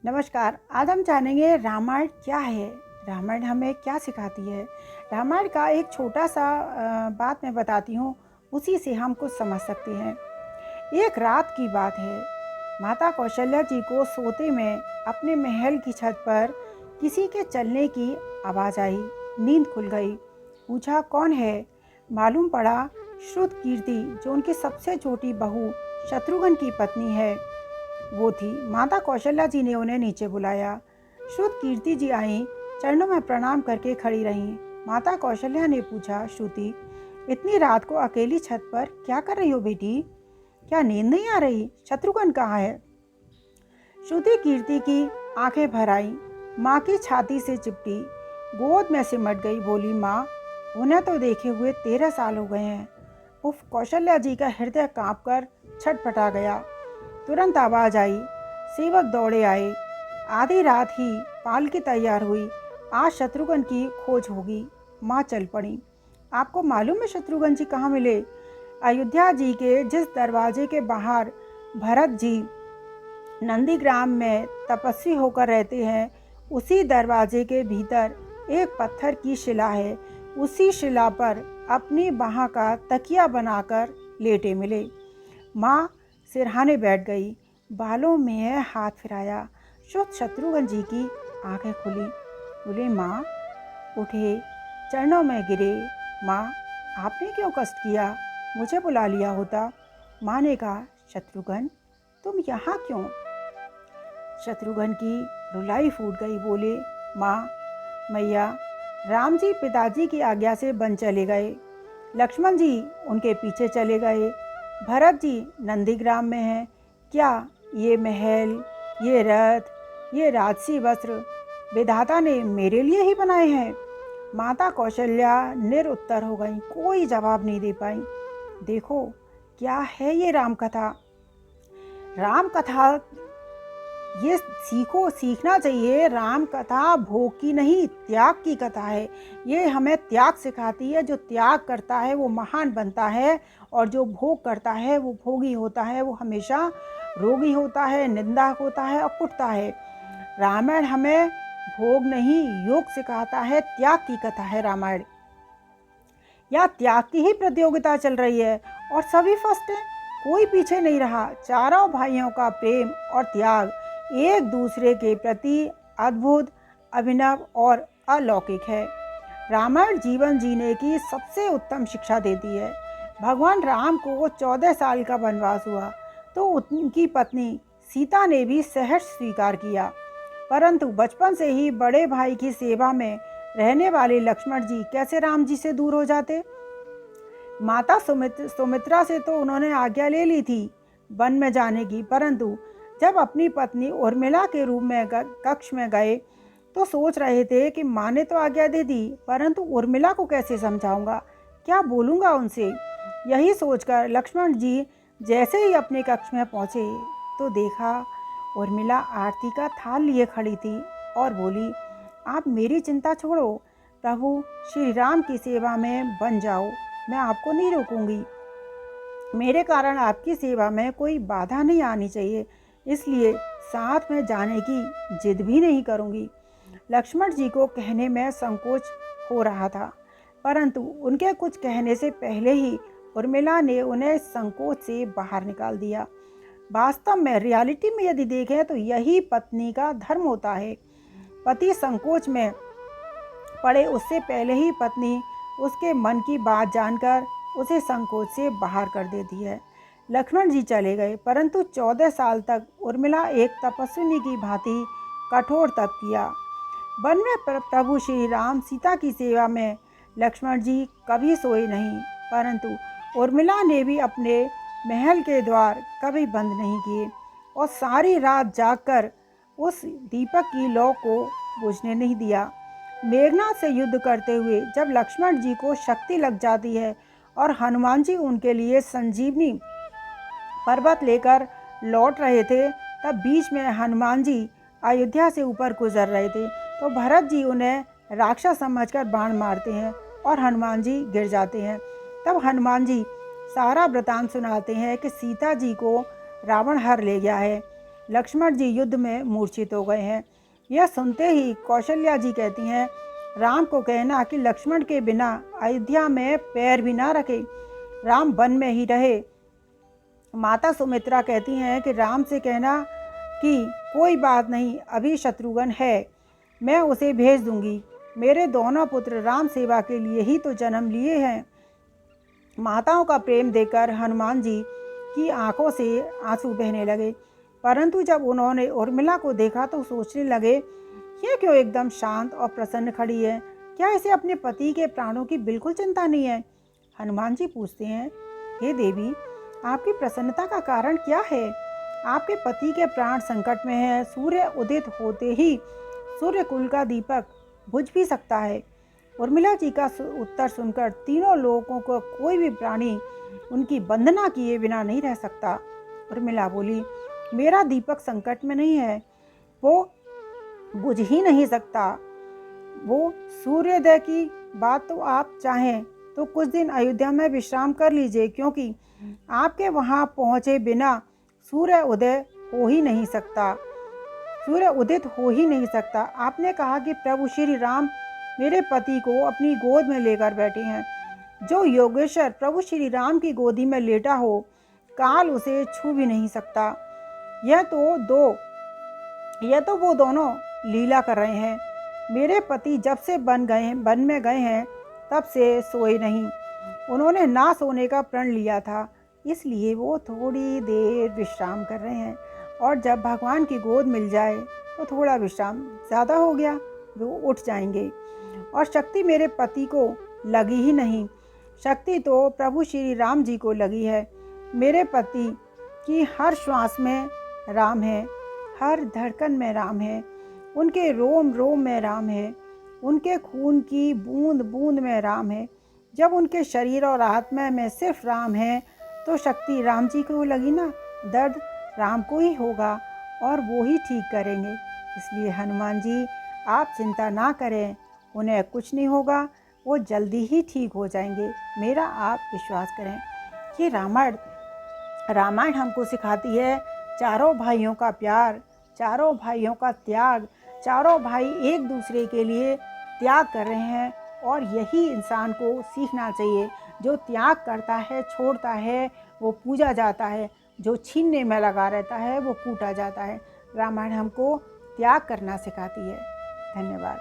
नमस्कार। आज हम जानेंगे रामायण क्या है, रामायण हमें क्या सिखाती है। रामायण का एक छोटा सा बात मैं बताती हूँ, उसी से हम कुछ समझ सकते हैं। एक रात की बात है, माता कौशल्या जी को सोते में अपने महल की छत पर किसी के चलने की आवाज़ आई। नींद खुल गई। पूछा कौन है। मालूम पड़ा श्रुत कीर्ति, जो उनकी सबसे छोटी बहू शत्रुघ्न की पत्नी है, वो थी। माता कौशल्या जी ने उन्हें नीचे बुलाया। श्रुत कीर्ति जी आई, चरणों में प्रणाम करके खड़ी रहीं। माता कौशल्या ने पूछा, श्रुति, इतनी रात को अकेली छत पर क्या कर रही हो बेटी? क्या नींद नहीं आ रही? शत्रुघ्न कहाँ है? श्रुति कीर्ति की आंखें भर आई, माँ की छाती से चिपटी, गोद में सिमट गई। बोली, माँ, उन्हें तो देखे हुए 13 साल हो गए हैं। उफ! कौशल्या जी का हृदय कांपकर छटपटा गया। तुरंत आवाज आई, सेवक दौड़े आए। आधी रात ही पालकी तैयार हुई। आज शत्रुघ्न की खोज होगी। माँ चल पड़ी। आपको मालूम है शत्रुघ्न जी कहाँ मिले? अयोध्या जी के जिस दरवाजे के बाहर भरत जी नंदीग्राम में तपस्वी होकर रहते हैं, उसी दरवाजे के भीतर एक पत्थर की शिला है। उसी शिला पर अपनी बाह का तकिया बनाकर लेटे मिले। माँ सिरहाने बैठ गई, बालों में हाथ फिराया। शुद्ध शत्रुघ्न जी की आंखें खुली। बोले, माँ, उठे, चरणों में गिरे। माँ, आपने क्यों कष्ट किया? मुझे बुला लिया होता। माँ ने कहा, शत्रुघ्न, तुम यहाँ क्यों? शत्रुघ्न की रुलाई फूट गई। बोले, माँ, मैया, राम जी पिताजी की आज्ञा से वन चले गए। लक्ष्मण जी उनके पीछे चले गए। भरत जी नंदीग्राम में हैं। क्या ये महल, ये रथ, ये राजसी वस्त्र विधाता ने मेरे लिए ही बनाए हैं? माता कौशल्या निरुत्तर हो गई, कोई जवाब नहीं दे पाई। देखो, क्या है ये राम कथा? राम कथा ये सीखना चाहिए। राम कथा भोग की नहीं, त्याग की कथा है। ये हमें त्याग सिखाती है। जो त्याग करता है वो महान बनता है, और जो भोग करता है वो भोगी होता है। वो हमेशा रोगी होता है, निंदा होता है और कुटता है। रामायण हमें भोग नहीं, योग सिखाता है। त्याग की कथा है रामायण। या त्याग की ही प्रतियोगिता चल रही है और सभी फर्स्ट हैं, कोई पीछे नहीं रहा। चारों भाइयों का प्रेम और त्याग एक दूसरे के प्रति अद्भुत, अभिनव और अलौकिक है। रामायण जीवन जीने की सबसे उत्तम शिक्षा देती है। भगवान राम को 14 साल का वनवास हुआ तो उनकी पत्नी सीता ने भी सहर्ष स्वीकार किया, परंतु बचपन से ही बड़े भाई की सेवा में रहने वाले लक्ष्मण जी कैसे राम जी से दूर हो जाते? माता सुमित्रा से तो उन्होंने आज्ञा ले ली थी वन में जाने की, परंतु जब अपनी पत्नी उर्मिला के रूप में कक्ष में गए तो सोच रहे थे कि माँ ने तो आज्ञा दे दी, परंतु उर्मिला को कैसे समझाऊंगा, क्या बोलूँगा उनसे। यही सोचकर लक्ष्मण जी जैसे ही अपने कक्ष में पहुँचे तो देखा उर्मिला आरती का थाल लिए खड़ी थी और बोली, आप मेरी चिंता छोड़ो, प्रभु श्री राम की सेवा में बन जाओ, मैं आपको नहीं रोकूंगी। मेरे कारण आपकी सेवा में कोई बाधा नहीं आनी चाहिए, इसलिए साथ में जाने की जिद भी नहीं करूंगी। लक्ष्मण जी को कहने में संकोच हो रहा था, परंतु उनके कुछ कहने से पहले ही उर्मिला ने उन्हें संकोच से बाहर निकाल दिया। वास्तव में रियलिटी में यदि देखें तो यही पत्नी का धर्म होता है। पति संकोच में पड़े उससे पहले ही पत्नी उसके मन की बात जानकर उसे संकोच से बाहर कर देती है। लक्ष्मण जी चले गए, परंतु 14 साल तक उर्मिला एक तपस्विनी की भांति कठोर तप किया। वन में प्रभु श्री राम सीता की सेवा में लक्ष्मण जी कभी सोए नहीं, परंतु उर्मिला ने भी अपने महल के द्वार कभी बंद नहीं किए और सारी रात जागकर उस दीपक की लौ को बुझने नहीं दिया। मेघनाथ से युद्ध करते हुए जब लक्ष्मण जी को शक्ति लग जाती है और हनुमान जी उनके लिए संजीवनी पर्वत लेकर लौट रहे थे, तब बीच में हनुमान जी अयोध्या से ऊपर गुजर रहे थे तो भरत जी उन्हें राक्षस समझकर बाण मारते हैं और हनुमान जी गिर जाते हैं। तब हनुमान जी सारा वृतांत सुनाते हैं कि सीता जी को रावण हर ले गया है। लक्ष्मण जी युद्ध में मूर्छित हो गए हैं। यह सुनते ही कौशल्या जी कहती हैं, राम को कहना कि लक्ष्मण के बिना अयोध्या में पैर भी ना रखे, राम वन में ही रहे। माता सुमित्रा कहती हैं कि राम से कहना कि कोई बात नहीं, अभी शत्रुघ्न है, मैं उसे भेज दूंगी। मेरे दोनों पुत्र राम सेवा के लिए ही तो जन्म लिए हैं। माताओं का प्रेम देखकर हनुमान जी की आंखों से आंसू बहने लगे, परंतु जब उन्होंने उर्मिला को देखा तो सोचने लगे, यह क्यों एकदम शांत और प्रसन्न खड़ी है? क्या इसे अपने पति के प्राणों की बिल्कुल चिंता नहीं है? हनुमान जी पूछते हैं, हे देवी, आपकी प्रसन्नता का कारण क्या है? आपके पति के प्राण संकट में हैं। सूर्य उदित होते ही सूर्य कुल का दीपक बुझ भी सकता है। उर्मिला जी का उत्तर सुनकर तीनों लोगों को कोई भी प्राणी उनकी वंदना किए बिना नहीं रह सकता। उर्मिला बोली, मेरा दीपक संकट में नहीं है, वो बुझ ही नहीं सकता। वो सूर्योदय की बात तो आप चाहें तो कुछ दिन अयोध्या में विश्राम कर लीजिए, क्योंकि आपके वहां पहुंचे बिना सूर्य उदय हो ही नहीं सकता, सूर्य उदित हो ही नहीं सकता। आपने कहा कि प्रभु श्री राम मेरे पति को अपनी गोद में लेकर बैठे हैं। जो योगेश्वर प्रभु श्री राम की गोदी में लेटा हो, काल उसे छू भी नहीं सकता। यह तो वो दोनों लीला कर रहे हैं। मेरे पति जब से वन में गए हैं तब से सोए नहीं। उन्होंने ना सोने का प्रण लिया था, इसलिए वो थोड़ी देर विश्राम कर रहे हैं, और जब भगवान की गोद मिल जाए तो थोड़ा विश्राम ज़्यादा हो गया, वो उठ जाएंगे। और शक्ति मेरे पति को लगी ही नहीं, शक्ति तो प्रभु श्री राम जी को लगी है। मेरे पति की हर श्वास में राम है, हर धड़कन में राम है, उनके रोम रोम में राम है, उनके खून की बूंद बूंद में राम है। जब उनके शरीर और आत्मा में सिर्फ राम है तो शक्ति राम जी को लगी ना, दर्द राम को ही होगा और वो ही ठीक करेंगे। इसलिए हनुमान जी, आप चिंता ना करें, उन्हें कुछ नहीं होगा, वो जल्दी ही ठीक हो जाएंगे, मेरा आप विश्वास करें। ये रामायण हमको सिखाती है चारों भाइयों का प्यार, चारों भाइयों का त्याग। चारों भाई एक दूसरे के लिए त्याग कर रहे हैं, और यही इंसान को सीखना चाहिए। जो त्याग करता है, छोड़ता है, वो पूजा जाता है, जो छीनने में लगा रहता है वो कूटा जाता है। रामायण हमको त्याग करना सिखाती है। धन्यवाद।